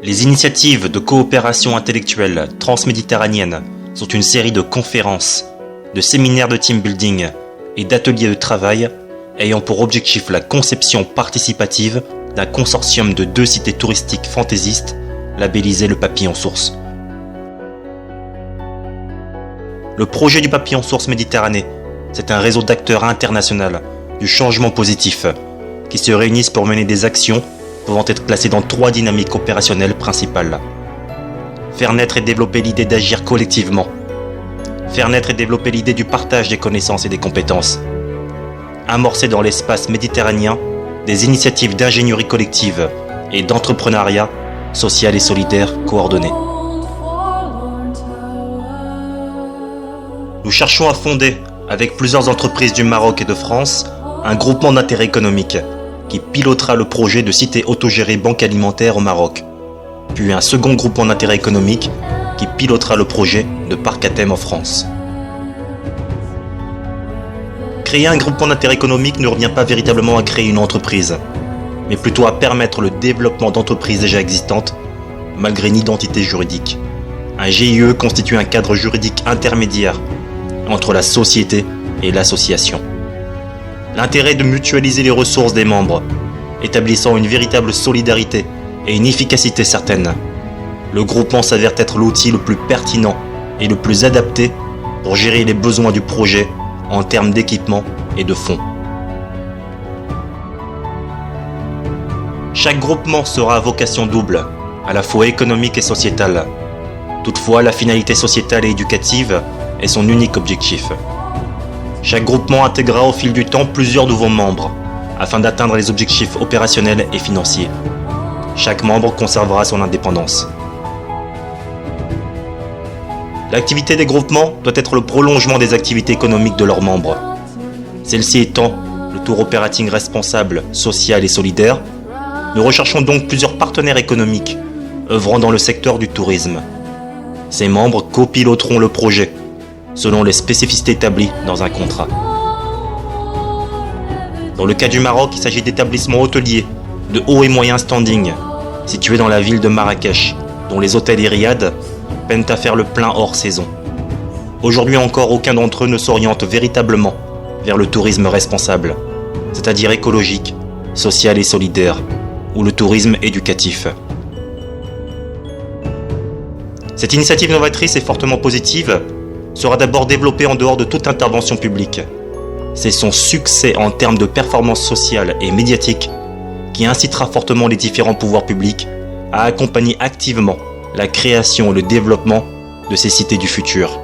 Les initiatives de coopération intellectuelle transméditerranéenne sont une série de conférences, de séminaires de team building et d'ateliers de travail ayant pour objectif la conception participative d'un consortium de 2 cités touristiques fantaisistes labellisées le Papillon Source. Le projet du Papillon Source Méditerranée, c'est un réseau d'acteurs international du changement positif qui se réunissent pour mener des actions pouvant être classées dans 3 dynamiques opérationnelles principales. Faire naître et développer l'idée d'agir collectivement. Faire naître et développer l'idée du partage des connaissances et des compétences. Amorcer dans l'espace méditerranéen des initiatives d'ingénierie collective et d'entrepreneuriat social et solidaire coordonné. Nous cherchons à fonder, avec plusieurs entreprises du Maroc et de France, un groupement d'intérêt économique qui pilotera le projet de cité autogérée banque alimentaire au Maroc, puis un second groupement d'intérêt économique qui pilotera le projet de parc à thème en France. Créer un groupement d'intérêt économique ne revient pas véritablement à créer une entreprise, mais plutôt à permettre le développement d'entreprises déjà existantes, malgré une identité juridique. Un GIE constitue un cadre juridique intermédiaire entre la société et l'association. L'intérêt est de mutualiser les ressources des membres, établissant une véritable solidarité et une efficacité certaine. Le groupement s'avère être l'outil le plus pertinent et le plus adapté pour gérer les besoins du projet en termes d'équipement et de fonds. Chaque groupement sera à vocation double, à la fois économique et sociétale. Toutefois, la finalité sociétale et éducative est son unique objectif. Chaque groupement intégrera au fil du temps plusieurs nouveaux membres, afin d'atteindre les objectifs opérationnels et financiers. Chaque membre conservera son indépendance. L'activité des groupements doit être le prolongement des activités économiques de leurs membres. Celle-ci étant le tour operating responsable, social et solidaire, nous recherchons donc plusieurs partenaires économiques œuvrant dans le secteur du tourisme. Ces membres copiloteront le projet, selon les spécificités établies dans un contrat. Dans le cas du Maroc, il s'agit d'établissements hôteliers de haut et moyen standing, situés dans la ville de Marrakech, dont les hôtels et riads peinent à faire le plein hors saison. Aujourd'hui encore, aucun d'entre eux ne s'oriente véritablement vers le tourisme responsable, c'est-à-dire écologique, social et solidaire, ou le tourisme éducatif. Cette initiative novatrice et fortement positive sera d'abord développée en dehors de toute intervention publique. C'est son succès en termes de performance sociale et médiatique qui incitera fortement les différents pouvoirs publics à accompagner activement la création et le développement de ces cités du futur.